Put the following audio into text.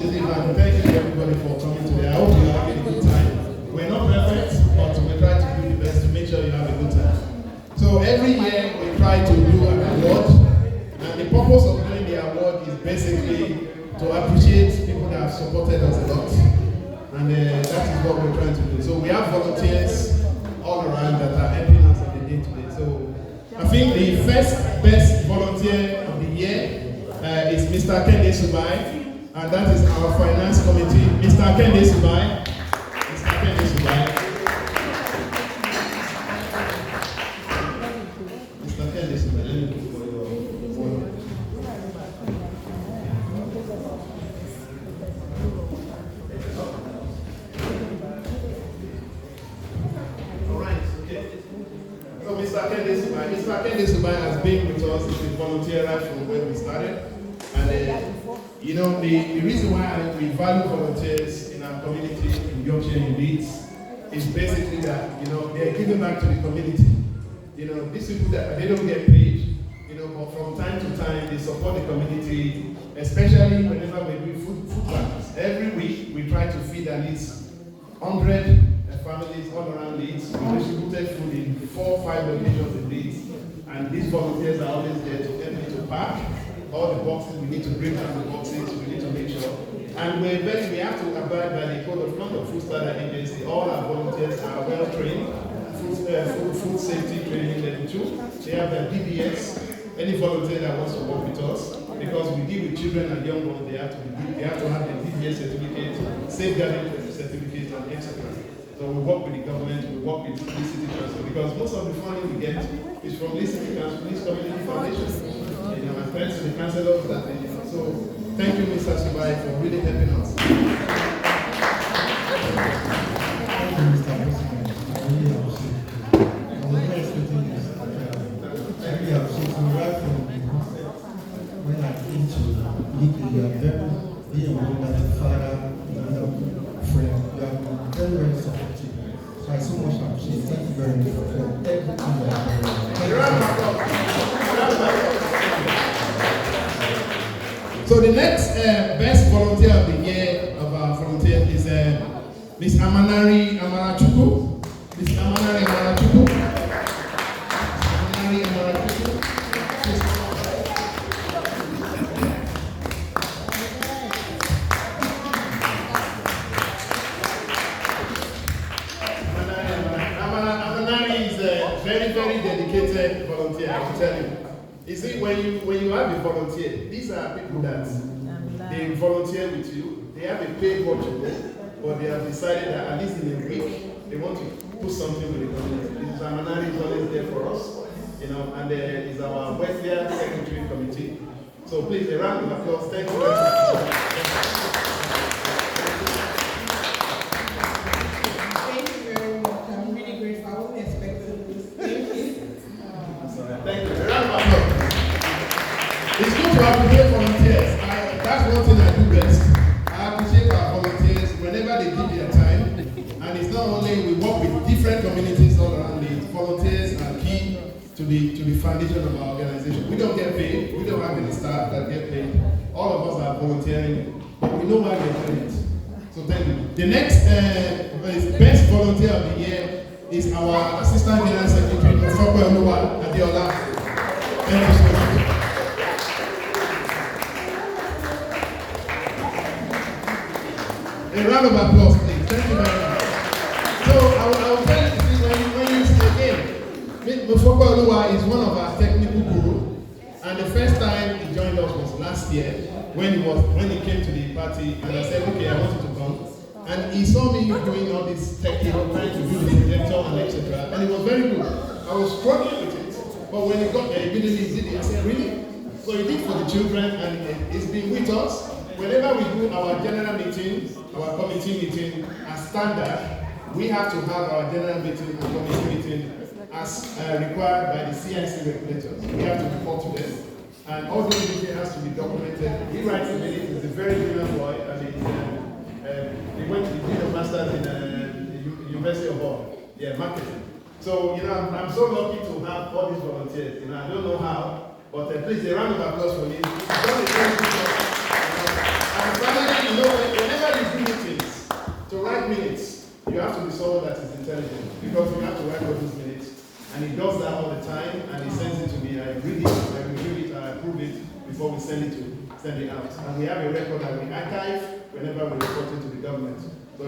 And thank you everybody for coming today. I hope you're having a good time. We're not perfect, but we try to do the best to make sure you have a good time. So every year we try to do an award, and the purpose of doing the award is basically to appreciate people that have supported us a lot. And that is what we're trying to do. So we have volunteers all around that are helping us on the day today. So I think the first best volunteer of the year is Mr. Kende Subai. And that is our finance committee, Mr. Kende Subai. Mr. Kende Subai. Mr. Kende Subai, let me look for your phone. All right, okay. So Mr. Kende Subai has been with us as a volunteer right from when we started. And you know, the reason why we value volunteers in our community in Yorkshire and Leeds is basically that, you know, they're giving back to the community. You know, these people that they don't get paid, you know, but from time to time they support the community, especially whenever we do food drives. Every week we try to feed at least 100 families all around Leeds. We distributed food in 4 or 5 locations in Leeds, and these volunteers are always there to help me to pack all the boxes. We need to break down the boxes, we need to make sure. And we have to abide by the code of conduct, Food Standard Agency. All our volunteers are well trained, food safety training level 2. They have their DBS. Any volunteer that wants to work with us, because we deal with children and young ones, they have to have their DBS certificate, safeguarding certificate, and etc. So we work with the government, we work with the city council, because most of the funding we get is from this city council, this community foundation. You know, and thanks to the councillors that they, you know. So thank you, Mr. Subai, for really helping us. Thank you, Mr. President. I really appreciate it. I was not expecting this. I really appreciate it. Right from when I came to League, you are very being a wonderful father, a friend. You are very, very supportive. So I so much appreciate it. Thank you very much for everything you are doing. So the next best volunteer of the year of our volunteers is Miss Amanari Amarachuku. Miss Amanari Amarachuku. Amanari Amarachuku. Amanari is a very, very dedicated volunteer, I can tell you. You see, when you have a volunteer, these are people that they volunteer with you. They have a paid work to do, but they have decided that at least in a week they want to put something with the community. This Amanari is always there for us, you know, and is our welfare secretary committee. So please, a round of applause. Thank you very much. Thank you very much. I'm really grateful. I wasn't expecting this. Thank you. Thank you. A round of applause. It's good to appreciate volunteers. That's one thing I do best. I appreciate our volunteers whenever they give their time. And it's not only we work with different communities all around the volunteers are key to the foundation of our organization. We don't get paid. We don't have any staff that get paid. All of us are volunteering, but we know why we're doing it. So thank you. The next best volunteer of the year is our Assistant General Secretary, Mr. Oluwa Adeola. Thank you so much. A round of applause, please. Thank you very much. So I will tell you when you see again, Mr. Oluwa is one of our technical gurus, and the first time he joined us was last year when he came to the party, and I said, okay, I want you to come. And he saw me doing all this technical, trying to do the projector and etc. And it was very good. I was struggling with it, but when he got there, immediately he did it. I said, really? So he did for the children, and he's been with us. Whenever we do our general meeting, our committee meeting as standard, we have to have our general meeting and committee meeting as required by the CIC regulators. We have to report to them. And all those meetings has to be documented. He writes the minutes, he's a very brilliant boy, and he went to do the masters in the University of marketing. So, you know, I'm so lucky to have all these volunteers. You know, I don't know how, but please, a round of applause for me. And finally, you know, you have to be someone that is intelligent, because you have to write all those minutes. And he does that all the time, and he sends it to me. I read it, I review it, I approve it before we send it out. And we have a record that we archive whenever we report it to the government. So